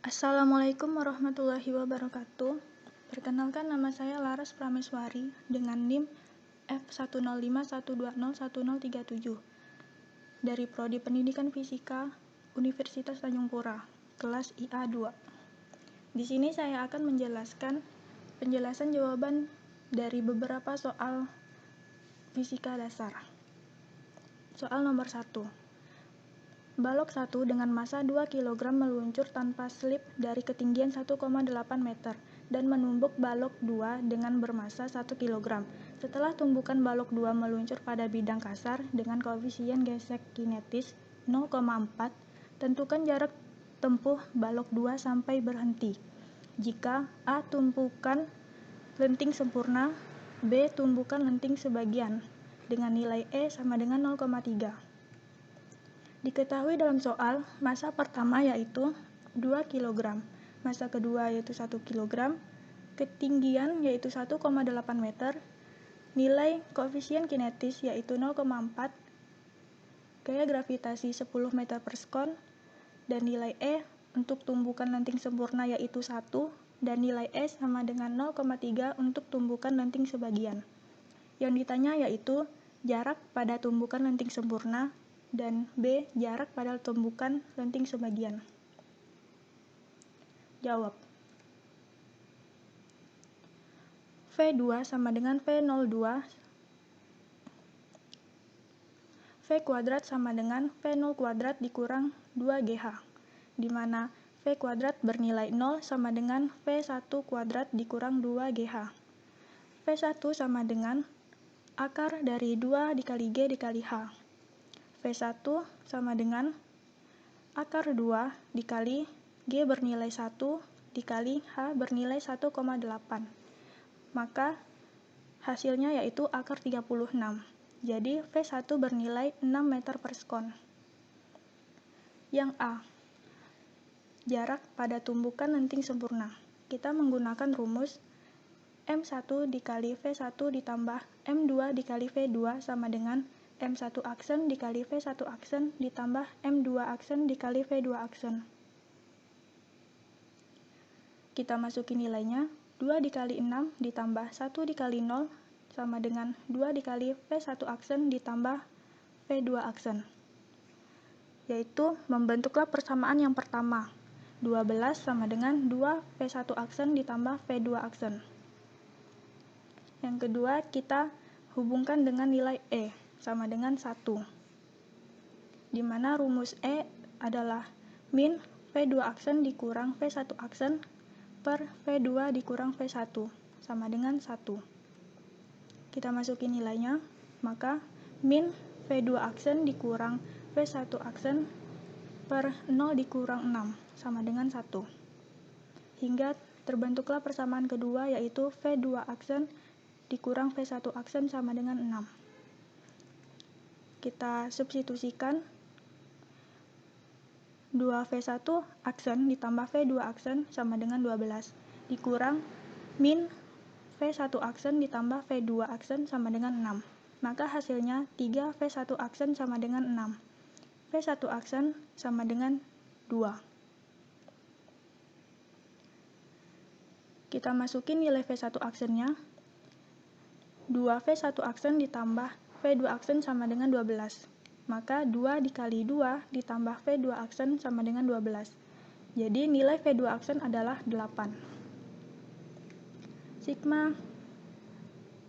Assalamualaikum warahmatullahi wabarakatuh. Perkenalkan, nama saya Laras Prameswari dengan NIM F105120137 dari Prodi Pendidikan Fisika Universitas Tanjung Pura, kelas IA2. Di sini saya akan menjelaskan penjelasan jawaban dari beberapa soal fisika dasar. Soal nomor 1. Balok 1 dengan massa 2 kg meluncur tanpa slip dari ketinggian 1,8 meter dan menumbuk balok 2 dengan bermassa 1 kg. Setelah tumbukan balok 2 meluncur pada bidang kasar dengan koefisien gesek kinetis 0,4, tentukan jarak tempuh balok 2 sampai berhenti. Jika A tumpukan lenting sempurna, B tumbukan lenting sebagian, dengan nilai E sama dengan 0,3. Diketahui dalam soal, massa pertama yaitu 2 kg, massa kedua yaitu 1 kg, ketinggian yaitu 1,8 meter, nilai koefisien kinetis yaitu 0,4, gaya gravitasi 10 meter per sekon, dan nilai E untuk tumbukan lenting sempurna yaitu 1, dan nilai E sama dengan 0,3 untuk tumbukan lenting sebagian. Yang ditanya yaitu jarak pada tumbukan lenting sempurna, dan B. jarak pada tumbukan lenting sebagian. Jawab. V2 sama dengan V02. V kuadrat sama dengan V0 kuadrat dikurang 2GH, di mana V kuadrat bernilai 0 sama dengan V1 kuadrat dikurang 2GH. V1 sama dengan akar dari 2 dikali G dikali H. V1 sama dengan akar 2 dikali G bernilai 1 dikali H bernilai 1,8. Maka hasilnya yaitu akar 36. Jadi V1 bernilai 6 meter per sekon. Yang A. Jarak pada tumbukan lenting sempurna. Kita menggunakan rumus M1 dikali V1 ditambah M2 dikali V2 sama dengan M1 aksen dikali V1 aksen ditambah M2 aksen dikali V2 aksen. Kita masukin nilainya, 2 dikali 6 ditambah 1 dikali 0 sama dengan 2 dikali V1 aksen ditambah V2 aksen. Yaitu membentuklah persamaan yang pertama, 12 sama dengan 2 V1 aksen ditambah V2 aksen. Yang kedua, kita hubungkan dengan nilai E sama dengan 1, di mana rumus E adalah min V2 aksen dikurang V1 aksen per V2 dikurang V1 sama dengan 1. Kita masukin nilainya, maka min V2 aksen dikurang V1 aksen per 0 dikurang 6 sama dengan 1. Hingga terbentuklah persamaan kedua yaitu V2 aksen dikurang V1 aksen sama dengan 6. Kita substitusikan 2V1 aksen ditambah V2 aksen sama dengan 12 dikurang min V1 aksen ditambah V2 aksen sama dengan 6. Maka hasilnya 3V1 aksen sama dengan 6. V1 aksen sama dengan 2. Kita masukin nilai V1 aksennya. 2V1 aksen ditambah V2 aksen sama dengan 12. Maka 2 dikali 2 ditambah V2 aksen sama dengan 12. Jadi nilai V2 aksen adalah 8. Sigma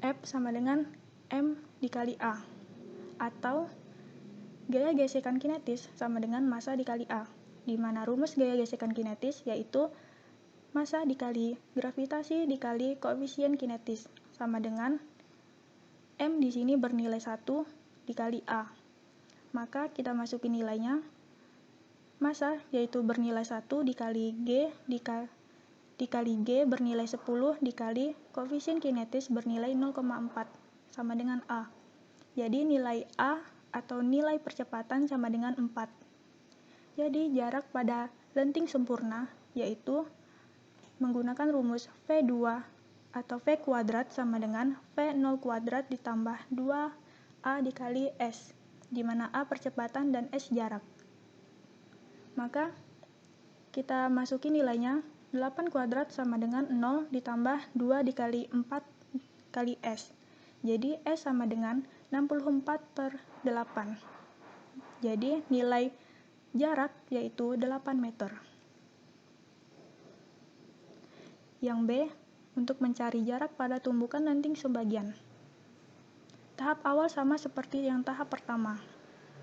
F sama dengan M dikali A. Atau gaya gesekan kinetis sama dengan massa dikali A. Di mana rumus gaya gesekan kinetis yaitu massa dikali gravitasi dikali koefisien kinetis sama dengan M di sini bernilai 1 dikali A. Maka kita masukin nilainya. Massa yaitu bernilai 1 dikali G dikali G bernilai 10 dikali koefisien kinetis bernilai 0,4 sama dengan A. Jadi nilai A atau nilai percepatan sama dengan 4. Jadi jarak pada lenting sempurna yaitu menggunakan rumus V2 atau V kuadrat sama dengan V0 kuadrat ditambah 2A dikali S, di mana A percepatan dan S jarak. Maka Kita masukin nilainya. 8 kuadrat sama dengan 0 ditambah 2 dikali 4 kali S. Jadi S sama dengan 64/8. Jadi nilai jarak yaitu 8 meter. Yang B, untuk mencari jarak pada tumbukan lenting sebagian. Tahap awal sama seperti yang tahap pertama,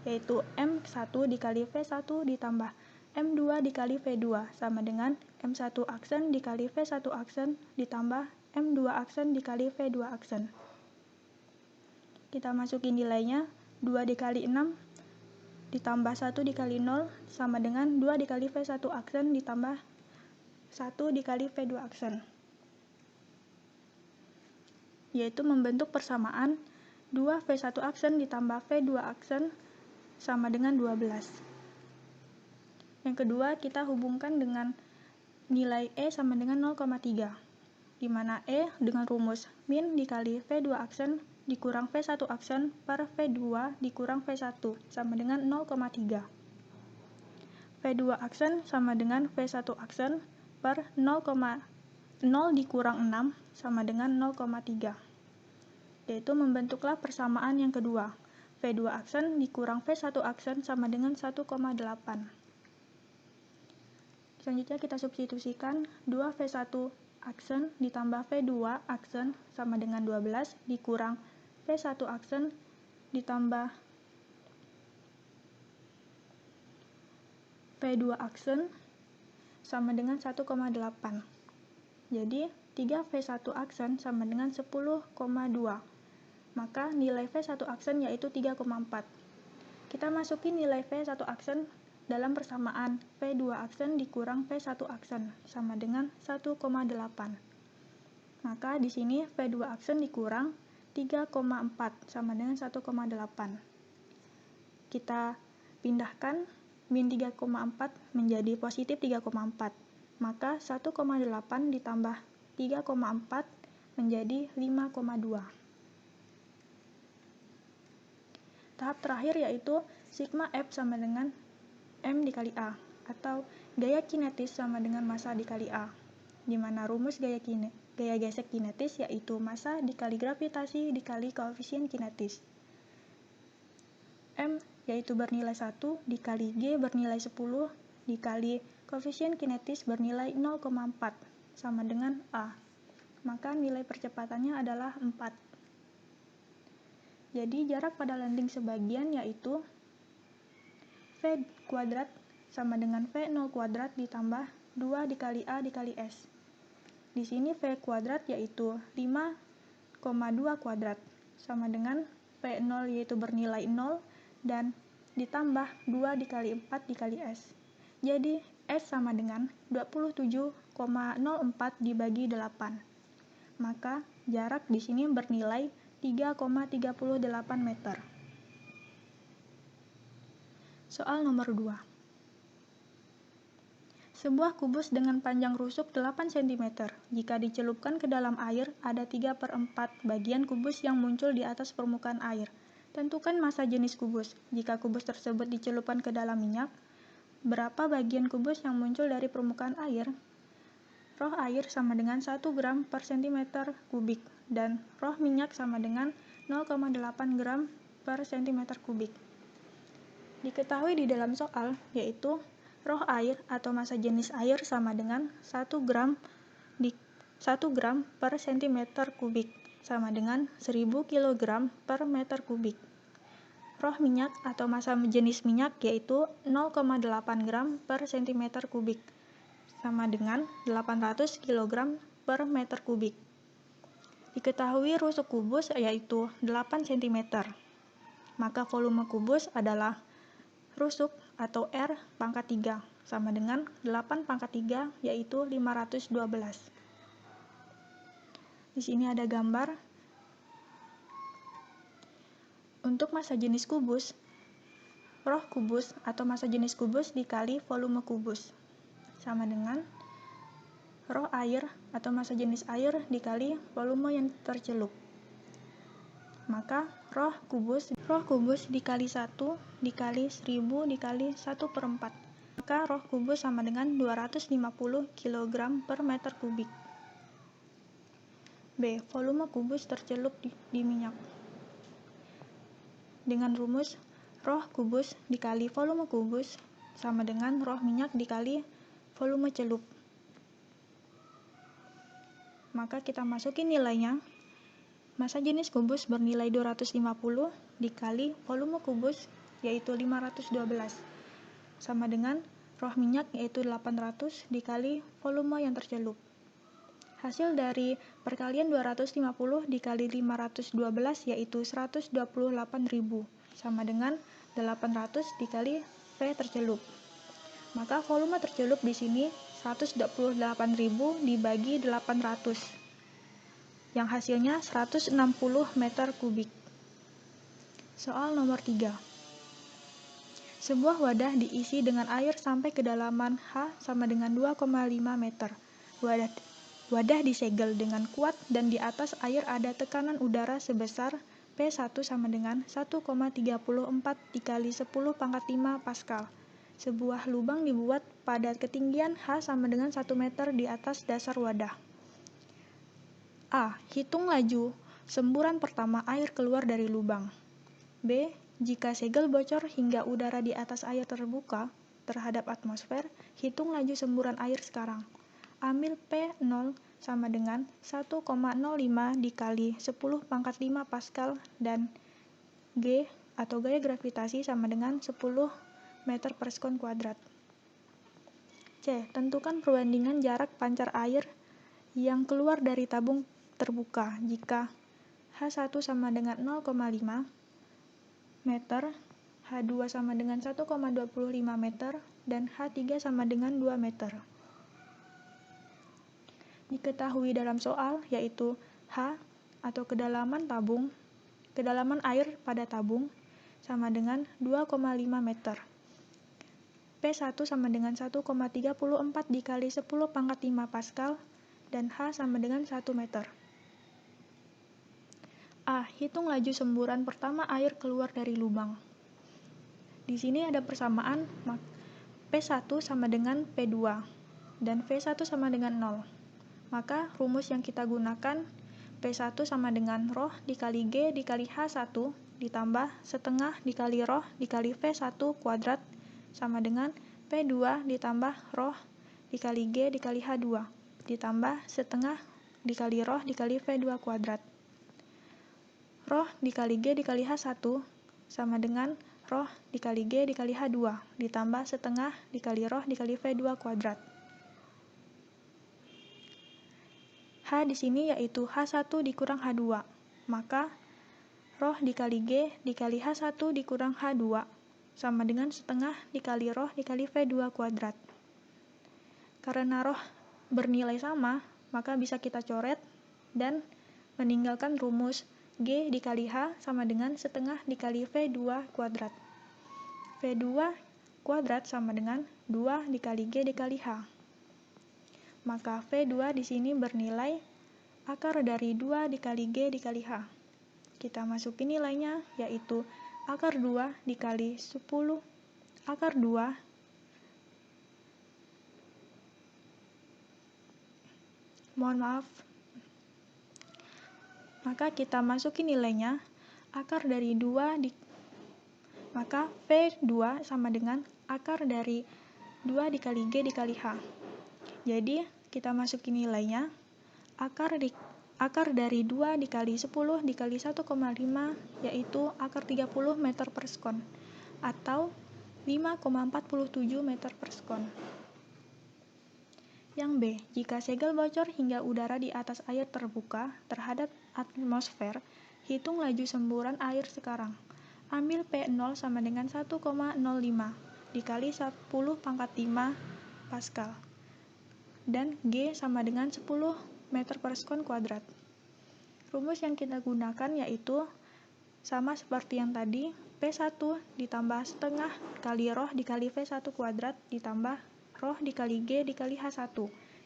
yaitu M1 dikali V1 ditambah M2 dikali V2 sama dengan M1 aksen dikali V1 aksen ditambah M2 aksen dikali V2 aksen. Kita masukin nilainya. 2 dikali 6 ditambah 1 dikali 0 sama dengan 2 dikali V1 aksen ditambah 1 dikali V2 aksen, yaitu membentuk persamaan 2 V1 aksen ditambah V2 aksen sama dengan 12. Yang kedua, kita hubungkan dengan nilai E sama dengan 0,3, di mana E dengan rumus min dikali V2 aksen dikurang V1 aksen per V2 dikurang V1 sama dengan 0,3. V2 aksen sama dengan V1 aksen per 0 dikurang 6 sama dengan 0,3. Yaitu membentuklah persamaan yang kedua. V2 aksen dikurang V1 aksen sama dengan 1,8. Selanjutnya kita substitusikan 2V1 aksen ditambah V2 aksen sama dengan 12 dikurang V1 aksen ditambah V2 aksen sama dengan 1,8. Jadi 3V1 aksen sama dengan 10,2. Maka nilai V1 aksen yaitu 3,4. Kita masukin nilai V1 aksen dalam persamaan V2 aksen dikurang V1 aksen sama dengan 1,8. Maka di sini V2 aksen dikurang 3,4 sama dengan 1,8. Kita pindahkan min 3,4 menjadi positif 3,4. Maka 1,8 ditambah 3,4 menjadi 5,2. Tahap terakhir yaitu sigma F sama dengan M dikali A, atau gaya kinetis sama dengan massa dikali A, di mana rumus gaya gesek kinetis yaitu massa dikali gravitasi dikali koefisien kinetis. M yaitu bernilai 1 dikali G bernilai 10 dikali koefisien kinetis bernilai 0,4 sama dengan A. Maka nilai percepatannya adalah 4. Jadi jarak pada lenting sebagian yaitu V kuadrat sama dengan V0 kuadrat ditambah 2 dikali A dikali S. Di sini V kuadrat yaitu 5,2 kuadrat sama dengan V0 yaitu bernilai 0 dan ditambah 2 dikali 4 dikali S. Jadi S sama dengan 27,04 dibagi 8. Maka jarak di sini bernilai 3,38 meter. Soal nomor 2. Sebuah kubus dengan panjang rusuk 8 cm. Jika dicelupkan ke dalam air, ada 3/4 bagian kubus yang muncul di atas permukaan air. Tentukan massa jenis kubus. Jika kubus tersebut dicelupkan ke dalam minyak, berapa bagian kubus yang muncul dari permukaan air? Roh air sama dengan 1 gram per cm kubik, dan roh minyak sama dengan 0,8 gram per cm kubik. Diketahui di dalam soal, yaitu roh air atau massa jenis air sama dengan 1 gram per cm kubik, sama dengan 1000 kg per meter kubik. Roh minyak atau massa jenis minyak yaitu 0,8 gram per cm kubik, sama dengan 800 kg per meter kubik. Diketahui rusuk kubus yaitu 8 cm. Maka volume kubus adalah rusuk atau R pangkat 3 sama dengan 8 pangkat 3 yaitu 512. Di sini ada gambar. Untuk massa jenis kubus, roh kubus atau massa jenis kubus dikali volume kubus sama dengan roh air atau massa jenis air dikali volume yang tercelup. Maka roh kubus dikali 1 dikali 1000 dikali 1/4. maka ρ kubus sama dengan 250 kg per meter kubik. B. Volume kubus tercelup di minyak. Dengan rumus ρ kubus dikali volume kubus sama dengan ρ minyak dikali volume celup. Maka kita masukin nilainya. Massa jenis kubus bernilai 250 dikali volume kubus yaitu 512 sama dengan ρ minyak yaitu 800 dikali volume yang tercelup. Hasil dari perkalian 250 dikali 512 yaitu 128.000 sama dengan 800 dikali V tercelup. Maka volume tercelup di sini 128.000 dibagi 800 yang hasilnya 160 meter kubik. Soal nomor 3. Sebuah wadah diisi dengan air sampai kedalaman H sama dengan 2,5 meter. Wadah disegel dengan kuat dan di atas air ada tekanan udara sebesar P1 sama dengan 1,34 dikali 10 pangkat 5 Pascal. Sebuah lubang dibuat pada ketinggian H sama dengan 1 meter di atas dasar wadah. A. Hitung laju semburan pertama air keluar dari lubang. B. Jika segel bocor hingga udara di atas air terbuka terhadap atmosfer, hitung laju semburan air sekarang. Ambil P0 sama dengan 1,05 dikali 10 pangkat 5 Pascal dan G atau gaya gravitasi sama dengan 10 meter per sekon kuadrat. C. Tentukan perbandingan jarak pancar air yang keluar dari tabung terbuka jika H1 sama dengan 0,5 meter, H2 sama dengan 1,25 meter, dan H3 sama dengan 2 meter. Diketahui dalam soal yaitu H atau kedalaman air pada tabung sama dengan 2,5 meter. P1 sama dengan 1,34 dikali 10 pangkat 5 Pascal dan H sama dengan 1 meter. A. Hitung laju semburan pertama air keluar dari lubang. Di sini ada persamaan P1 sama dengan P2 dan V1 sama dengan 0. Maka rumus yang kita gunakan P1 sama dengan ρ dikali G dikali H1 ditambah setengah dikali ρ dikali V1 kuadrat sama dengan P2 ditambah ρ dikali G dikali H2 ditambah setengah dikali ρ dikali V2 kuadrat. ρ dikali G dikali H1 sama dengan ρ dikali G dikali H2 ditambah setengah dikali ρ dikali V2 kuadrat. H di sini yaitu H1 dikurang H2. Maka ρ dikali G dikali H1 dikurang H2 sama dengan setengah dikali ρ dikali V2 kuadrat. Karena ρ bernilai sama, maka bisa kita coret dan meninggalkan rumus G dikali H sama dengan setengah dikali V2 kuadrat. V2 kuadrat sama dengan 2 dikali G dikali H. Maka V2 di sini bernilai akar dari 2 dikali G dikali H. Kita masukin nilainya yaitu akar 2 dikali 10 akar 2 maka kita masukin nilainya akar dari 2 maka V2 sama dengan akar dari 2 dikali G dikali H. Jadi kita masukin nilainya akar dari 2 dikali 10 dikali 1,5 yaitu akar 30 meter per sekon atau 5,47 meter per sekon. Yang B, jika segel bocor hingga udara di atas air terbuka terhadap atmosfer, hitung laju semburan air sekarang. Ambil P0 sama dengan 1,05 dikali 10 pangkat 5 Pascal dan G sama dengan 10 meter per sekon kuadrat. Rumus yang kita gunakan yaitu sama seperti yang tadi, P1 ditambah setengah kali ρ dikali V1 kuadrat ditambah ρ dikali G dikali H1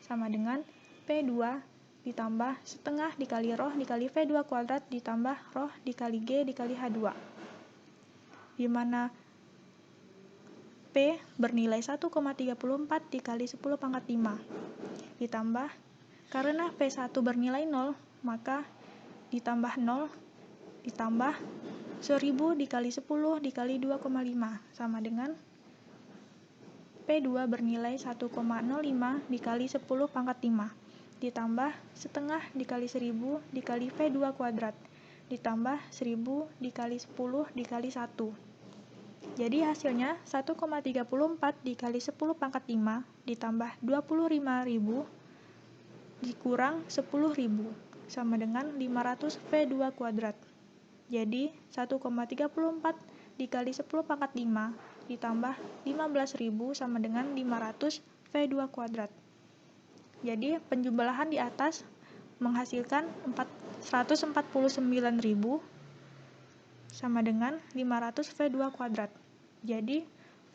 sama dengan P2 ditambah setengah dikali ρ dikali V2 kuadrat ditambah ρ dikali G dikali H2. Di mana P bernilai 1,34 dikali 10 pangkat 5. Ditambah, karena P1 bernilai 0, maka ditambah 0, ditambah 1000 dikali 10 dikali 2,5, sama dengan P2 bernilai 1,05 dikali 10 pangkat 5, ditambah setengah dikali 1000 dikali P2 kuadrat, ditambah 1000 dikali 10 dikali 1. Jadi hasilnya 1,34 dikali 10 pangkat 5 ditambah 25.000 dikurang 10.000 sama dengan 500 V2 kuadrat. Jadi 1,34 dikali 10 pangkat 5 ditambah 15.000 sama dengan 500 V2 kuadrat. Jadi penjumlahan di atas menghasilkan 149.000 sama dengan 500 V2 kuadrat. Jadi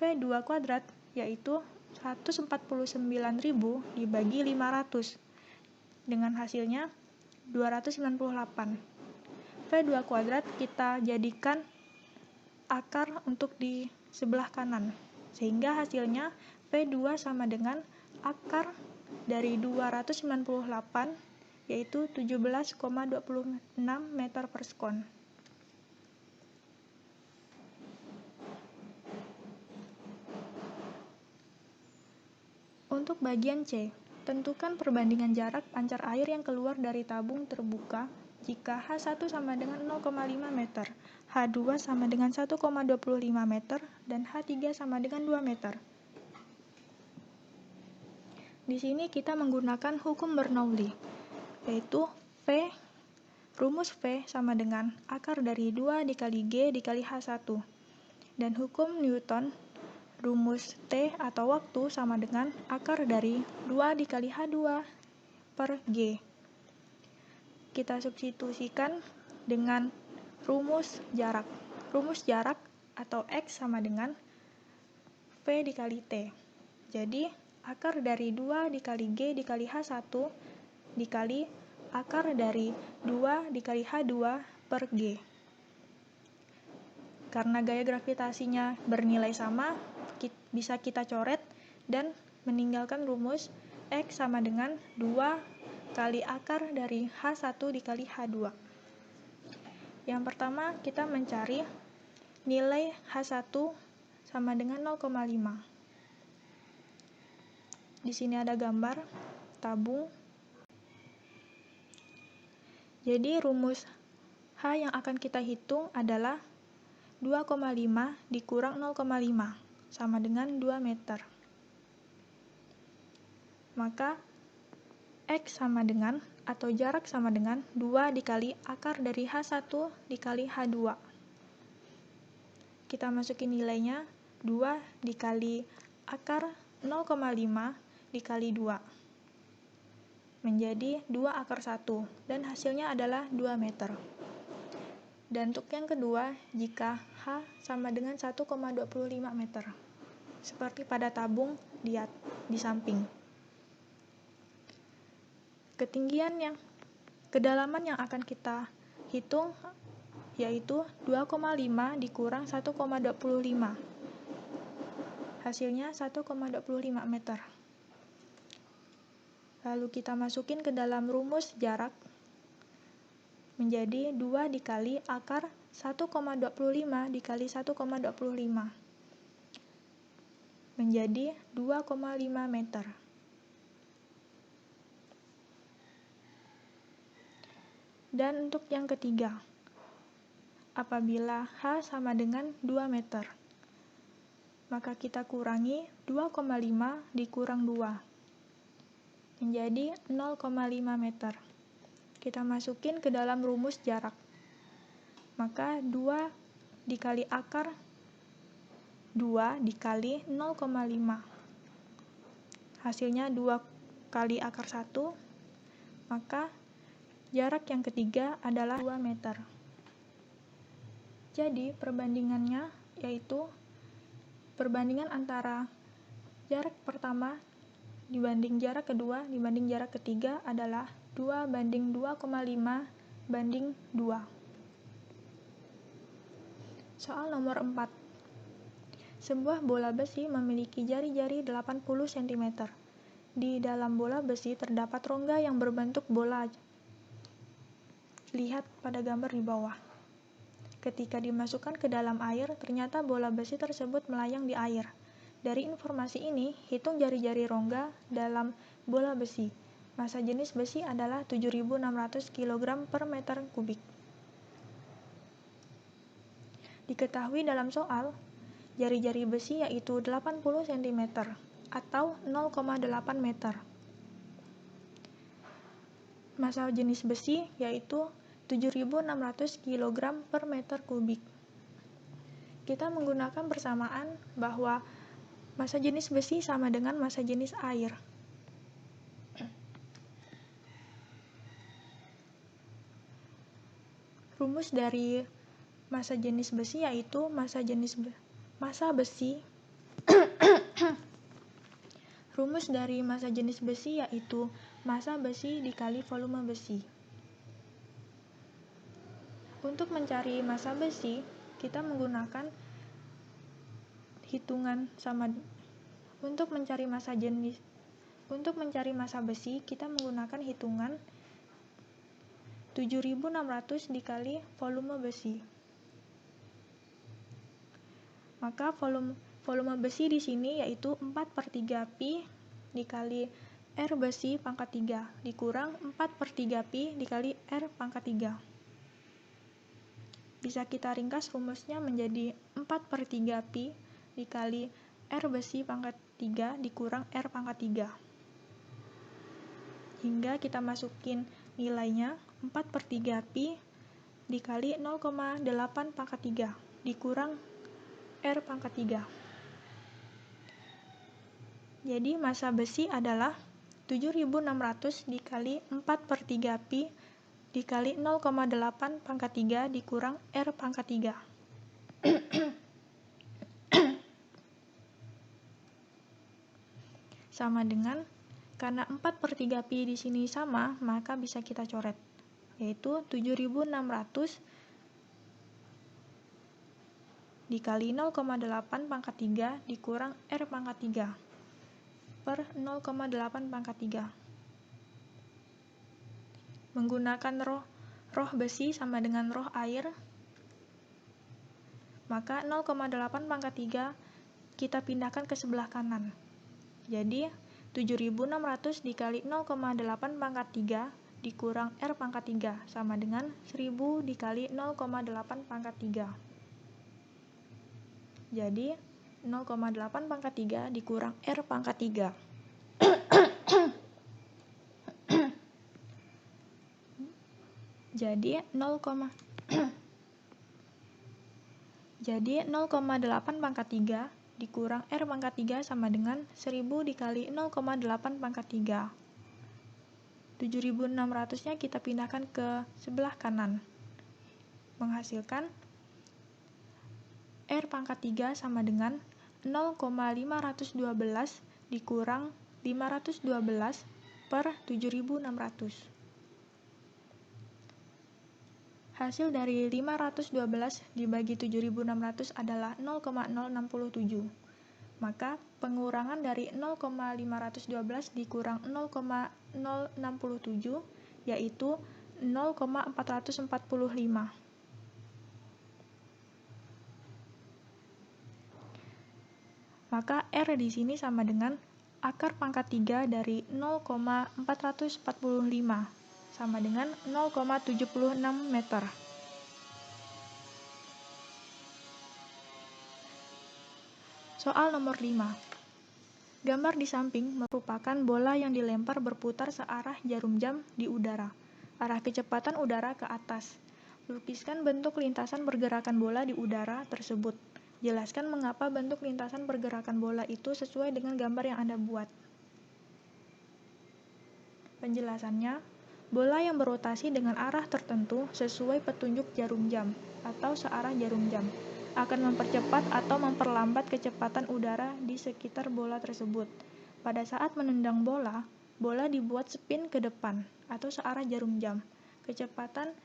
V2 kuadrat yaitu 149.000 dibagi 500 dengan hasilnya 298. V2 kuadrat kita jadikan akar untuk di sebelah kanan, sehingga hasilnya V2 sama dengan akar dari 298 yaitu 17,26 meter per sekon. Untuk bagian C, tentukan perbandingan jarak pancar air yang keluar dari tabung terbuka jika H1 sama dengan 0,5 meter, H2 sama dengan 1,25 meter, dan H3 sama dengan 2 meter. Di sini kita menggunakan hukum Bernoulli, yaitu rumus V sama dengan akar dari 2 dikali G dikali H1, dan hukum Newton, rumus T atau waktu sama dengan akar dari 2 dikali H2 per G. Kita substitusikan dengan rumus jarak. Rumus jarak atau X sama dengan V dikali T. Jadi, akar dari 2 dikali G dikali H1 dikali akar dari 2 dikali H2 per G. Karena gaya gravitasinya bernilai sama, bisa kita coret dan meninggalkan rumus X sama dengan 2 kali akar dari H1 dikali H2. Yang pertama, kita mencari nilai H1 sama dengan 0,5. Di sini ada gambar tabung. Jadi rumus H yang akan kita hitung adalah 2,5 dikurang 0,5 sama dengan 2 meter. Maka X sama dengan atau jarak sama dengan 2 dikali akar dari H1 dikali H2. Kita masukin nilainya 2 dikali akar 0,5 dikali 2 menjadi 2 akar 1 dan hasilnya adalah 2 meter. Dan untuk yang kedua, jika H sama dengan 1,25 meter, seperti pada tabung di samping. Kedalaman yang akan kita hitung yaitu 2,5 dikurang 1,25. Hasilnya 1,25 meter. Lalu kita masukin ke dalam rumus jarak menjadi 2 dikali akar 1,25 dikali 1,25 menjadi 2,5 meter. Dan untuk yang ketiga, apabila H sama dengan 2 meter, maka kita kurangi 2,5 dikurang 2 menjadi 0,5 meter. Kita masukin ke dalam rumus jarak. Maka 2 dikali akar 2 dikali 0,5. Hasilnya 2 kali akar 1. Maka jarak yang ketiga adalah 2 meter. Jadi perbandingannya yaitu perbandingan antara jarak pertama dibanding jarak kedua dibanding jarak ketiga adalah 2 banding 2,5 banding 2. Soal nomor 4. Sebuah bola besi memiliki jari-jari 80 cm. Di dalam bola besi terdapat rongga yang berbentuk bola. Lihat pada gambar di bawah. Ketika dimasukkan ke dalam air, ternyata bola besi tersebut melayang di air. Dari informasi ini, hitung jari-jari rongga dalam bola besi. Massa jenis besi adalah 7.600 kg per meter kubik. Diketahui dalam soal, jari-jari besi yaitu 80 cm atau 0,8 meter. Massa jenis besi yaitu 7.600 kg per meter kubik. Kita menggunakan persamaan bahwa massa jenis besi sama dengan massa jenis air. Rumus dari massa jenis besi yaitu Rumus dari massa jenis besi yaitu massa besi dikali volume besi. Untuk mencari massa besi, kita menggunakan hitungan sama. Untuk mencari massa besi, kita menggunakan hitungan 7.600 dikali volume besi. Maka volume besi di sini yaitu 4/3 pi dikali R besi pangkat 3 dikurang 4/3 pi dikali R pangkat 3. Bisa kita ringkas rumusnya menjadi 4/3 pi dikali R besi pangkat 3 dikurang R pangkat 3. Hingga kita masukin nilainya 4/3 pi dikali 0,8 pangkat 3 dikurang R pangkat 3. Jadi massa besi adalah 7.600 dikali 4/3 pi dikali 0,8 pangkat 3 dikurang R pangkat 3. Sama dengan, karena 4/3 pi di sini sama, maka bisa kita coret, yaitu 7.600 dikali 0,8 pangkat 3 dikurang R pangkat 3 per 0,8 pangkat 3. Menggunakan roh besi sama dengan roh air, maka 0,8 pangkat 3 kita pindahkan ke sebelah kanan. Jadi 7.600 dikali 0,8 pangkat 3 dikurang R pangkat 3 sama dengan 1000 dikali 0,8 pangkat 3. Jadi 0,8 pangkat 3 dikurang R pangkat 3. Jadi 0,8 pangkat 3 dikurang R pangkat 3 sama dengan 1000 dikali 0,8 pangkat 3. 7.600-nya kita pindahkan ke sebelah kanan. Menghasilkan R pangkat 3 sama dengan 0,512 dikurang 512 per 7.600. Hasil dari 512 dibagi 7.600 adalah 0,067. Maka pengurangan dari 0,512 dikurang 0,067 yaitu 0,445. Maka R di sini sama dengan akar pangkat 3 dari 0,445 sama dengan 0,76 meter. Soal nomor 5. Gambar di samping merupakan bola yang dilempar berputar searah jarum jam di udara. Arah kecepatan udara ke atas. Lukiskan bentuk lintasan pergerakan bola di udara tersebut. Jelaskan mengapa bentuk lintasan pergerakan bola itu sesuai dengan gambar yang Anda buat. Penjelasannya, bola yang berotasi dengan arah tertentu sesuai petunjuk jarum jam atau searah jarum jam akan mempercepat atau memperlambat kecepatan udara di sekitar bola tersebut. Pada saat menendang bola, bola dibuat spin ke depan atau searah jarum jam. Kecepatan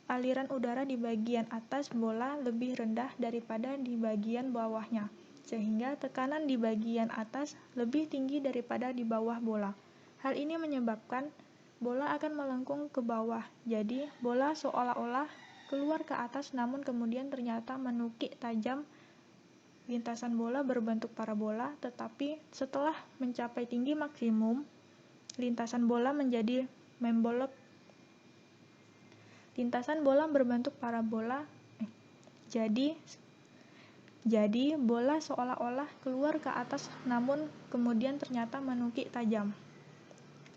aliran udara di bagian atas bola lebih rendah daripada di bagian bawahnya, sehingga tekanan di bagian atas lebih tinggi daripada di bawah bola. Hal ini menyebabkan bola akan melengkung ke bawah, jadi bola seolah-olah keluar ke atas namun kemudian ternyata menukik tajam. Lintasan bola berbentuk parabola, tetapi setelah mencapai tinggi maksimum, lintasan bola menjadi membolok. Lintasan bola berbentuk parabola, jadi bola seolah-olah keluar ke atas namun kemudian ternyata menukik tajam.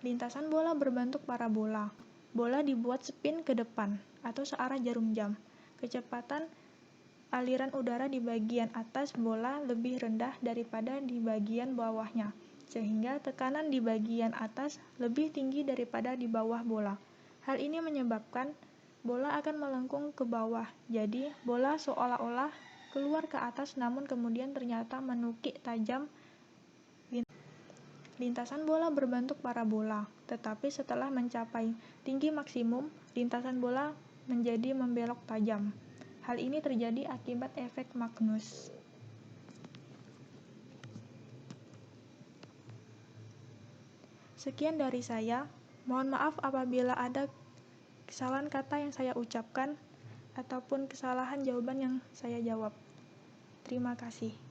Lintasan bola berbentuk parabola. Bola dibuat spin ke depan atau searah jarum jam. Kecepatan aliran udara di bagian atas bola lebih rendah daripada di bagian bawahnya, sehingga tekanan di bagian atas lebih tinggi daripada di bawah bola. Hal ini menyebabkan bola akan melengkung ke bawah, jadi bola seolah-olah keluar ke atas namun kemudian ternyata menukik tajam. Lintasan bola berbentuk parabola, tetapi setelah mencapai tinggi maksimum, lintasan bola menjadi membelok tajam. Hal ini terjadi akibat efek Magnus. Sekian dari saya. Mohon maaf apabila ada kesalahan kata yang saya ucapkan ataupun kesalahan jawaban yang saya jawab. Terima kasih.